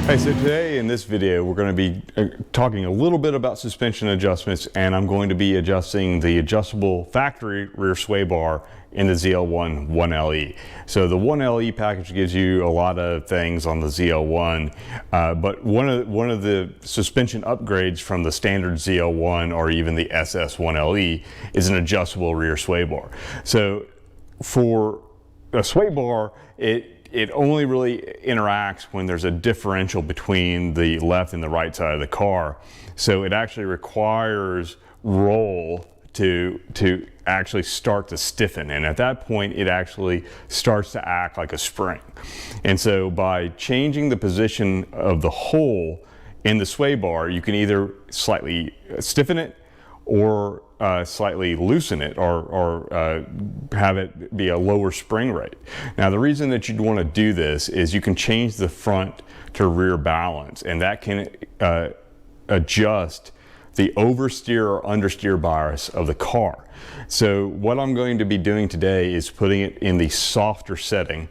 Hey, so today in this video we're going to be talking a little bit about suspension adjustments, and I'm going to be adjusting the adjustable factory rear sway bar in the ZL1 1LE. So the 1LE package gives you a lot of things on the ZL1, but one of the suspension upgrades from the standard ZL1 or even the SS1LE is an adjustable rear sway bar. So for a sway bar, it only really interacts when there's a differential between the left and the right side of the car. So it actually requires roll to actually start to stiffen. And at that point, it actually starts to act like a spring. And so by changing the position of the hole in the sway bar, you can either slightly stiffen it or slightly loosen it, or have it be a lower spring rate. Now, the reason that you'd want to do this is you can change the front to rear balance, and that can adjust the oversteer or understeer bias of the car. So what I'm going to be doing today is putting it in the softer setting,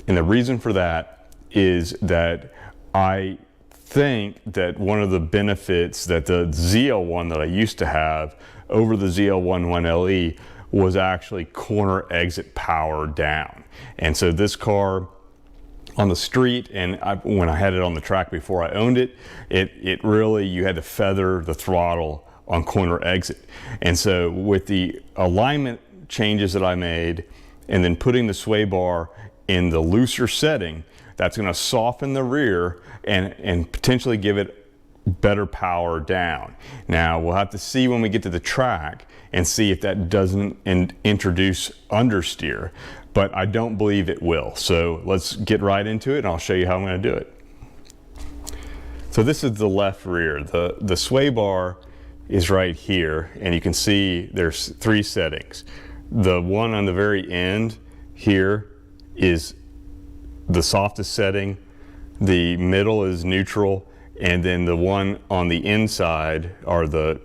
and the reason for that is that I think that one of the benefits that the ZL1 that I used to have over the ZL1 1LE was actually corner exit power down. And so this car on the street, and when I had it on the track before I owned it, it really, you had to feather the throttle on corner exit. And so with the alignment changes that I made and then putting the sway bar in the looser setting, that's going to soften the rear and potentially give it better power down. Now we'll have to see when we get to the track and see if that doesn't introduce understeer, but I don't believe it will. So let's get right into it and I'll show you how I'm going to do it. So this is the left rear. The sway bar is right here, and you can see there's three settings. The one on the very end here is the softest setting, the middle is neutral, and then the one on the inside, or the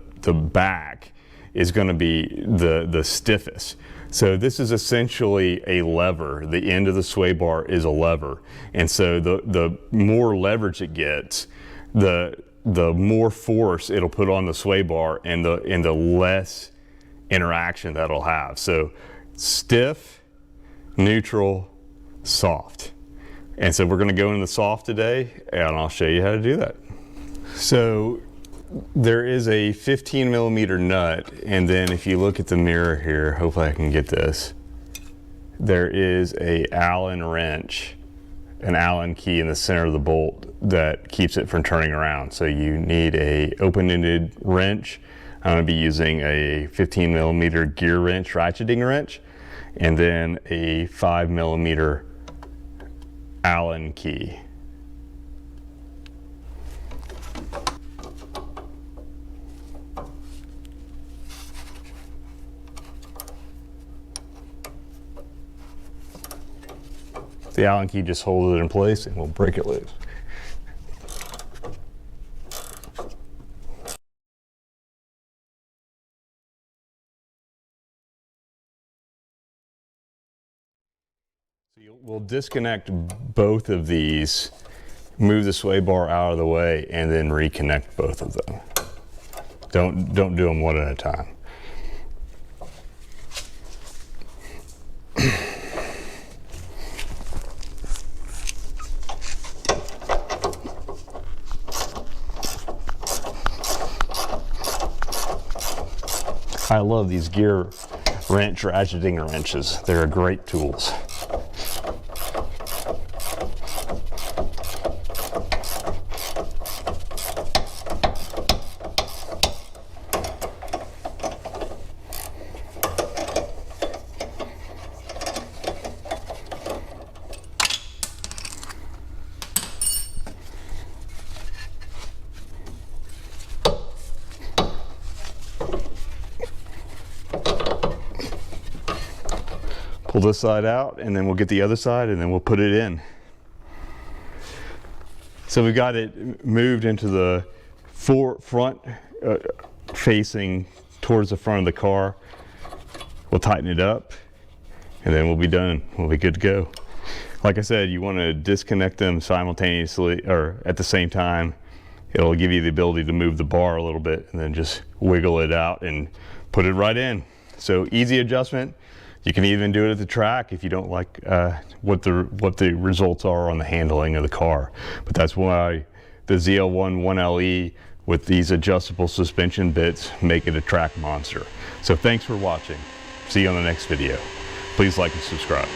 back, is going to be the stiffest. So this is essentially a lever. The end of the sway bar is a lever, and so the more leverage it gets, the more force it'll put on the sway bar, and the less interaction that'll have. So stiff, neutral, soft. And so we're going to go into the soft today, and I'll show you how to do that. So there is a 15 millimeter nut, and then if you look at the mirror here, hopefully I can get this, there is a Allen wrench, an Allen key in the center of the bolt that keeps it from turning around. So you need a open-ended wrench. I'm going to be using a 15 millimeter gear wrench, ratcheting wrench, and then a 5 millimeter Allen key. The Allen key just holds it in place and we'll break it loose. We'll disconnect both of these, move the sway bar out of the way, and then reconnect both of them. Don't do them one at a time. I love these gear wrench ratcheting wrenches. They're great tools. Pull this side out, and then we'll get the other side, and then we'll put it in. So we got it moved into the front facing towards the front of the car. We'll tighten it up, and then we'll be done. We'll be good to go. Like I said, you want to disconnect them simultaneously or at the same time. It'll give you the ability to move the bar a little bit and then just wiggle it out and put it right in. So easy adjustment. You can even do it at the track if you don't like what the results are on the handling of the car. But that's why the ZL1 1LE with these adjustable suspension bits make it a track monster. So thanks for watching. See you on the next video. Please like and subscribe.